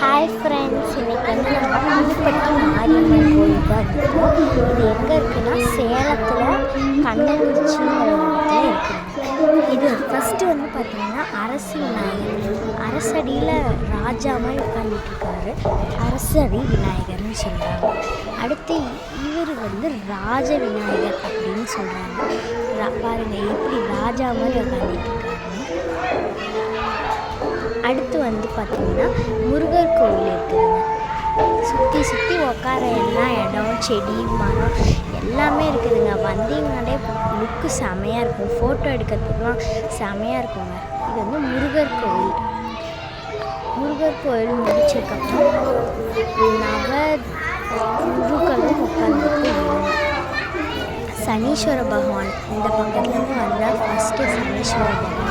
Hi friends, இன்றைக்கி வந்து நம்ம புதுப்பட்டி மாரியம்மன் கோயில் தான் இருக்கோம். இது எங்கே இருக்குன்னா சேலத்தில் கண்ணங்குறிச்சிங்கிற இடத்துல இருக்குதுங்க. இது ஃபஸ்ட்டு வந்து பார்த்திங்கன்னா அரசு விநாயகர், அரசடியில் ராஜா மாதிரி உட்காந்துட்ருக்காரு, அரசடி விநாயகர்னு சொல்கிறாங்க. அடுத்து இவர் வந்து ராஜ விநாயகர் அப்படின்னு சொல்கிறாங்க. பாருங்கள் எப்படி ராஜா மாதிரி உட்காந்துட்ருக்காருன்னு. அடுத்து வந்து பார்த்திங்கன்னா முருகர் கோவில் இருக்குதுங்க. சுற்றி சுற்றி உட்கார எல்லா இடம், செடி, மரம் எல்லாமே இருக்குதுங்க. வந்தீங்கன்னாலே லுக்கு செமையாக இருக்கும், ஃபோட்டோ எடுக்கிறதுக்குலாம் செமையாக இருக்குங்க. இது வந்து முருகர் கோவில். முருகர் கோவில் முடிச்சதுக்கப்புறம் குருக்களும் உட்காந்துட்டு சனீஸ்வர பகவான் இந்த பக்கத்துலேருந்து வந்தால் ஃபஸ்ட்டு சனீஸ்வர பகவான்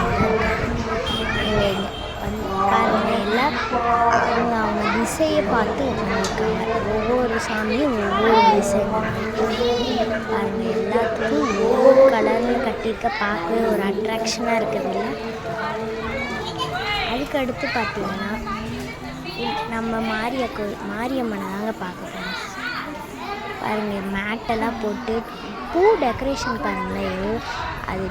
எல்லாம் அவங்க திசையை பார்த்து உட்காந்துருக்காங்க. ஒவ்வொரு சாமியும் ஒவ்வொரு திசை பாருங்க. எல்லாத்துக்கும் ஒவ்வொரு கலரில் கட்டியிருக்க பார்க்கவே ஒரு அட்ராக்ஷனாக இருக்குதுல்ல. அதுக்கடுத்து பார்த்திங்கன்னா நம்ம மாரியம்மனை தாங்க பார்க்க போகிறோம். பாருங்கள், மேட்டெல்லாம் போட்டு பூ டெக்கரேஷன் பாருங்களேன். அது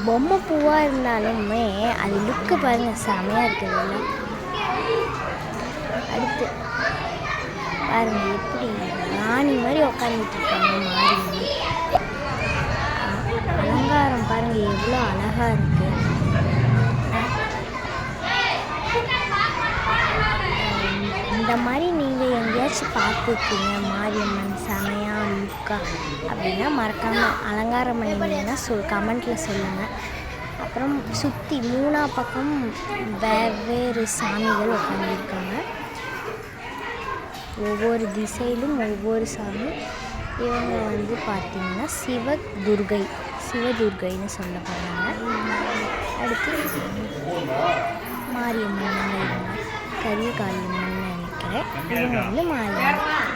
பொம்மை பூவாக இருந்தாலுமே அது லுக்கு பாருங்கள் செமையாக இருக்குதுல்ல. அடுத்து பாருங்கள் எப்படி ராணி மாதிரி உட்காந்துட்ருக்காங்க மாரியம்மன். அலங்காரம் பாருங்கள் எவ்வளோ அழகாக இருக்குது. இந்த மாதிரி நீங்கள் எங்கேயாச்சும் பார்த்துருக்கீங்க மாரியம்மன் செமையாக லுக்கா அப்படின்னா மறக்காமல் அலங்காரம் பண்ணிங்கன்னா கமெண்ட்டில் சொல்லுங்கள். அப்புறம் சுற்றி மூணா பக்கம் வெவ்வேறு சாமிகள் உட்காந்துருக்காங்க. ஒவ்வொரு திசையிலும் ஒவ்வொரு சாமி. இவங்க வந்து பார்த்திங்கன்னா சிவதுர்கைன்னு சொல்ல போகிறாங்க. அடுத்து மாரியம்மன் கரியகாளியம்மன் நினைக்கிறேன். இவங்க வந்து மாரியம்மன்.